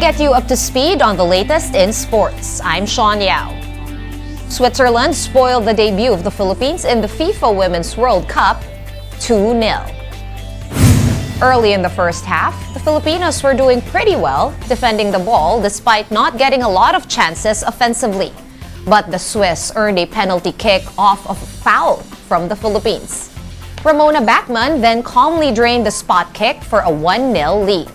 get you up to speed on the latest in sports. I'm Sean Yao. Switzerland spoiled the debut of the Philippines in the FIFA Women's World Cup 2-0. Early in the first half, the Filipinos were doing pretty well, defending the ball despite not getting a lot of chances offensively. But the Swiss earned a penalty kick off of a foul from the Philippines. Ramona Bachmann then calmly drained the spot kick for a 1-0 lead.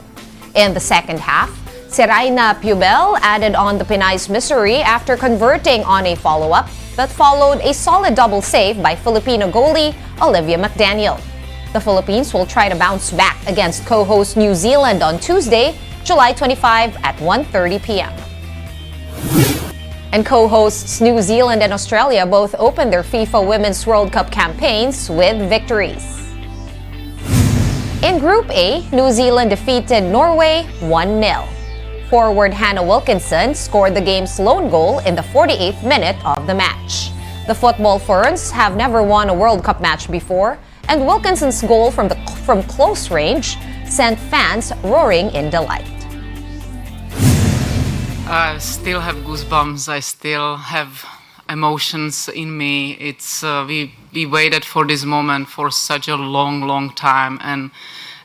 In the second half, Seraina Pubel added on the Pinay's misery after converting on a follow-up that followed a solid double save by Filipino goalie Olivia McDaniel. The Philippines will try to bounce back against co-host New Zealand on Tuesday, July 25 at 1:30 p.m. And co-hosts New Zealand and Australia both opened their FIFA Women's World Cup campaigns with victories. In Group A, New Zealand defeated Norway 1-0. Forward Hannah Wilkinson scored the game's lone goal in the 48th minute of the match. The Football Ferns have never won a World Cup match before, and Wilkinson's goal from close range sent fans roaring in delight. I still have goosebumps. I still have emotions in me. It's we waited for this moment for such a long time, and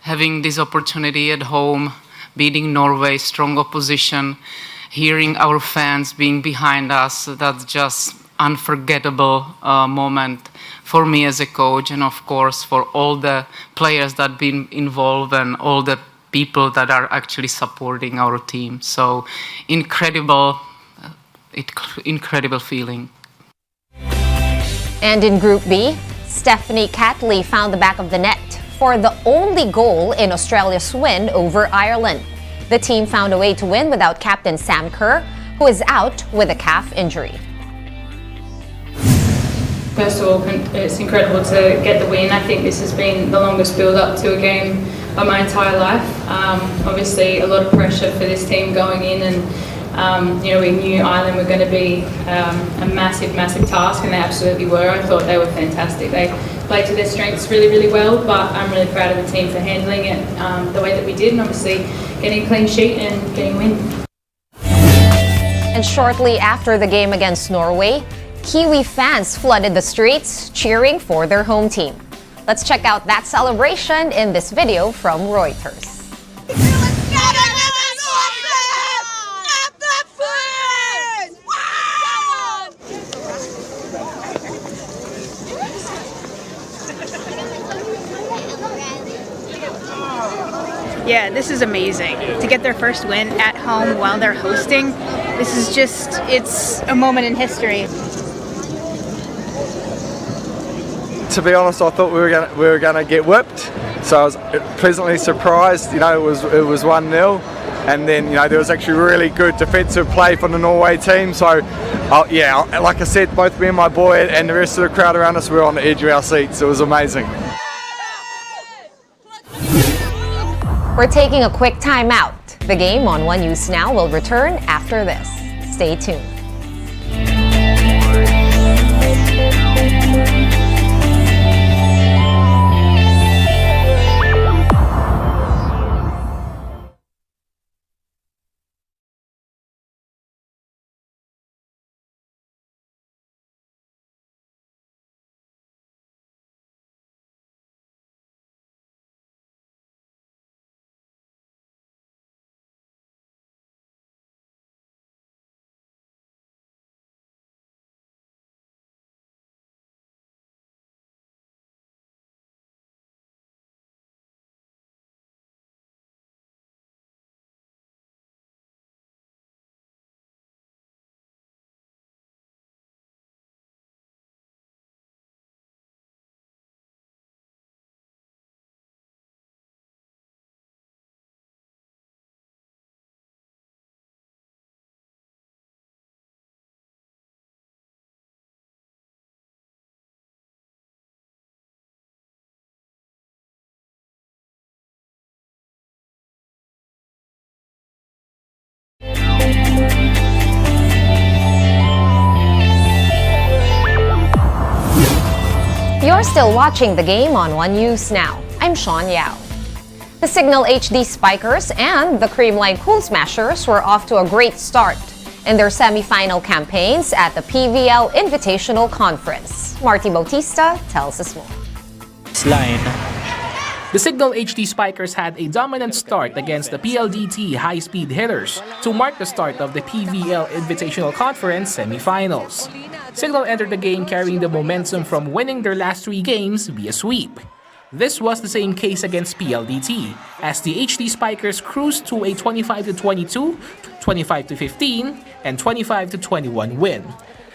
having this opportunity at home, beating Norway, strong opposition, hearing our fans being behind us, that's just unforgettable moment for me as a coach, and of course for all the players that have been involved and all the people that are actually supporting our team. So incredible feeling. And in Group B, Stephanie Catley found the back of the net for the only goal in Australia's win over Ireland. The team found a way to win without captain Sam Kerr, who is out with a calf injury. First of all, it's incredible to get the win. I think this has been the longest build-up to a game of my entire life. Obviously, a lot of pressure for this team going in, and we knew Ireland were going to be a massive task, and they absolutely were. I thought they were fantastic. They played to their strengths really well, but I'm really proud of the team for handling it the way that we did, and obviously getting a clean sheet and getting a win. And shortly after the game against Norway, Kiwi fans flooded the streets cheering for their home team. Let's check out that celebration in this video from Reuters. Yeah, this is amazing. To get their first win at home while they're hosting, this is just, it's a moment in history. To be honest, I thought we were gonna get whipped, so I was pleasantly surprised. It was 1-0, and then there was actually really good defensive play from the Norway team. So like I said, both me and my boy and the rest of the crowd around us were on the edge of our seats. It was amazing. We're taking a quick time out. The game on One News Now will return after this. Stay tuned. You're still watching the game on One News Now. I'm Sean Yao. The The Cignal HD Spikers and the Creamline Cool Smashers were off to a great start in their semi-final campaigns at the PVL Invitational Conference. Marty Bautista tells us more. Line. The Cignal HD Spikers had a dominant start against the PLDT high-speed hitters to mark the start of the PVL Invitational Conference semi-finals. Cignal entered the game carrying the momentum from winning their last 3 games via sweep. This was the same case against PLDT, as the HD Spikers cruised to a 25-22, 25-15, and 25-21 win.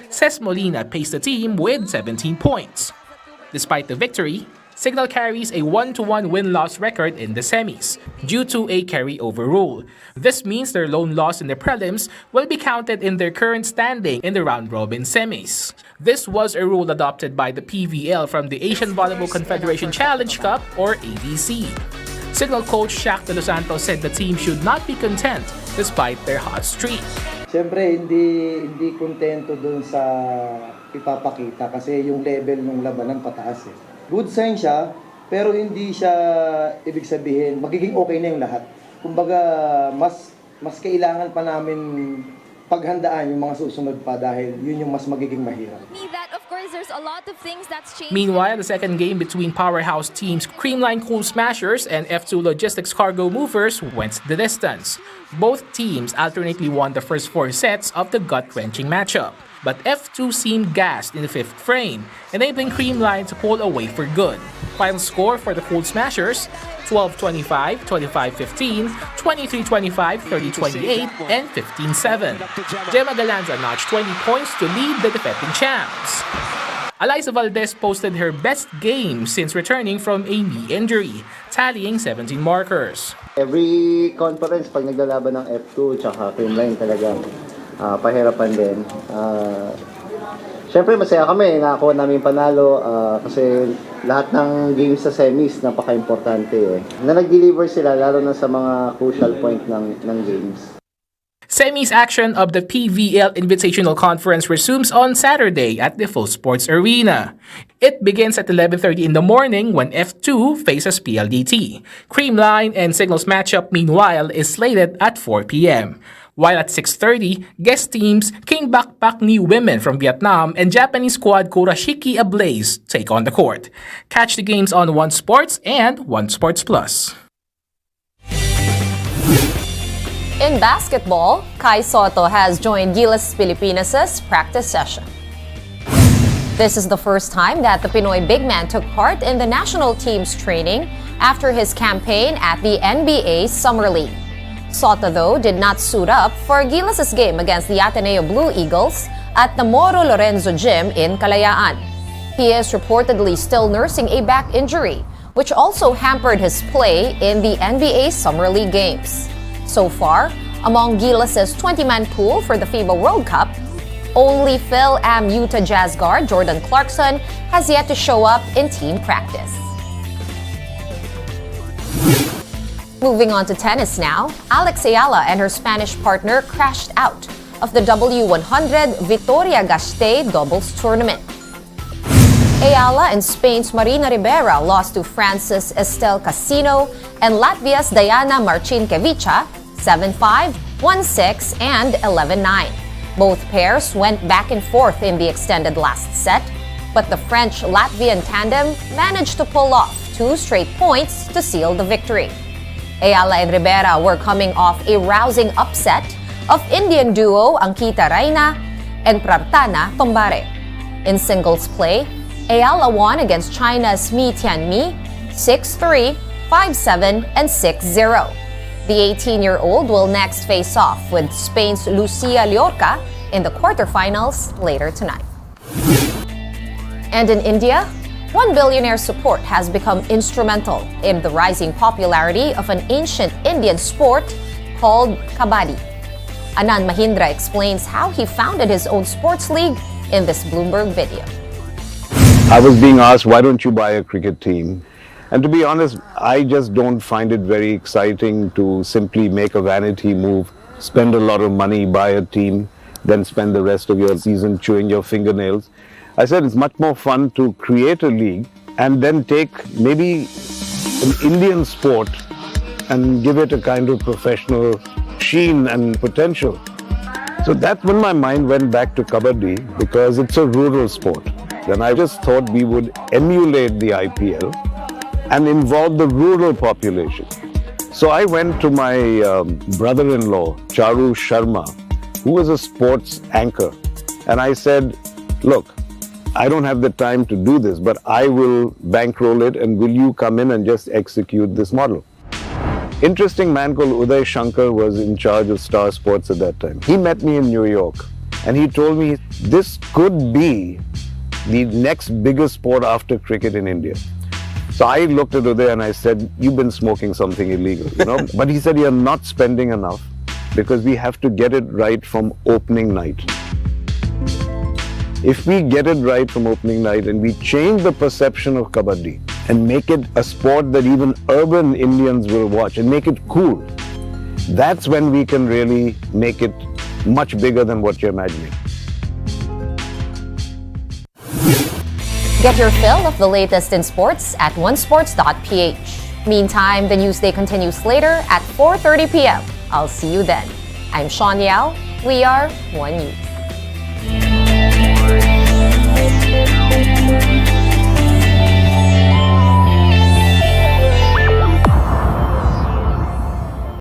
Ces Molina paced the team with 17 points. Despite the victory, Cignal carries a 1-1 win-loss record in the semis due to a carryover rule. This means their lone loss in the prelims will be counted in their current standing in the round-robin semis. This was a rule adopted by the PVL from the Asian Volleyball Confederation Challenge Cup or AVC. Cignal coach Shaq De Los Santos said the team should not be content despite their hot streak. Siyempre, hindi kontento dun sa ipapakita kasi yung level ng labanan pataas eh. Good sign siya, pero hindi siya ibig sabihin magiging okay na yung lahat. Kumbaga, mas kailangan pa namin paghandaan yung mga susunod pa dahil yun yung mas magiging mahirap. Meanwhile, the second game between powerhouse teams Creamline Cool Smashers and F2 Logistics Cargo Movers went the distance. Both teams alternately won the first 4 sets of the gut-wrenching matchup. But F2 seemed gassed in the 5th frame, enabling Creamline to pull away for good. Final score for the Cool Smashers, 12-25, 25-15, 23-25, 30-28, and 15-7. Gemma Galanza notched 20 points to lead the defending champs. Eliza Valdez posted her best game since returning from a knee injury, tallying 17 markers. Every conference, pag naglalaban ng F2 tsaka Creamline talagang pahirapan din. Siyempre masaya kami, nakakuha namin panalo kasi lahat ng games sa semis napaka-importante eh. Na nag-deliver sila lalo na sa mga crucial point ng games. Semis action of the PVL Invitational Conference resumes on Saturday at the Full Sports Arena. It begins at 11:30 in the morning when F2 faces PLDT. Creamline and Cignal's matchup, meanwhile, is slated at 4 p.m. While at 6:30, guest teams King Backpack Ni Women from Vietnam and Japanese squad Kurashiki Ablaze take on the court. Catch the games on One Sports and One Sports Plus. In basketball, Kai Sotto has joined Gilas Pilipinas' practice session. This is the first time that the Pinoy big man took part in the national team's training after his campaign at the NBA Summer League. Sotto, though, did not suit up for Gilas' game against the Ateneo Blue Eagles at the Moro Lorenzo Gym in Kalayaan. He is reportedly still nursing a back injury, which also hampered his play in the NBA Summer League games. So far, among Gilas' 20-man pool for the FIBA World Cup, only Phil Am Utah Jazz guard Jordan Clarkson has yet to show up in team practice. Moving on to tennis now, Alex Eala and her Spanish partner crashed out of the W100 Vitoria-Gasteiz doubles tournament. Eala and Spain's Marina Ribera lost to France's Estelle Casino and Latvia's Diana Marcinkevica 7-5, 1-6, and 11-9. Both pairs went back and forth in the extended last set, but the French-Latvian tandem managed to pull off 2 straight points to seal the victory. Eala and Ribera were coming off a rousing upset of Indian duo Ankita Raina and Prarthana Tombare. In singles play, Eala won against China's Mi Tianmi 6-3, 5-7, and 6-0. The 18-year-old will next face off with Spain's Lucia Llorca in the quarterfinals later tonight. And in India, one billionaire's support has become instrumental in the rising popularity of an ancient Indian sport called Kabaddi. Anand Mahindra explains how he founded his own sports league in this Bloomberg video. I was being asked, why don't you buy a cricket team? And to be honest, I just don't find it very exciting to simply make a vanity move, spend a lot of money, buy a team, then spend the rest of your season chewing your fingernails. I said it's much more fun to create a league and then take maybe an Indian sport and give it a kind of professional sheen and potential. So that's when my mind went back to Kabaddi, because it's a rural sport. Then I just thought we would emulate the IPL and involve the rural population. So I went to my brother-in-law, Charu Sharma, who was a sports anchor. And I said, look, I don't have the time to do this, but I will bankroll it, and will you come in and just execute this model? Interesting man called Uday Shankar was in charge of Star Sports at that time. He met me in New York and he told me this could be the next biggest sport after cricket in India. So I looked at Uday and I said, you've been smoking something illegal, you know? But he said, you're not spending enough because we have to get it right from opening night. If we get it right from opening night and we change the perception of Kabaddi and make it a sport that even urban Indians will watch and make it cool, that's when we can really make it much bigger than what you're imagining. Get your fill of the latest in sports at onesports.ph. Meantime, the news day continues later at 4:30 p.m. I'll see you then. I'm Sean Yao. We are One News.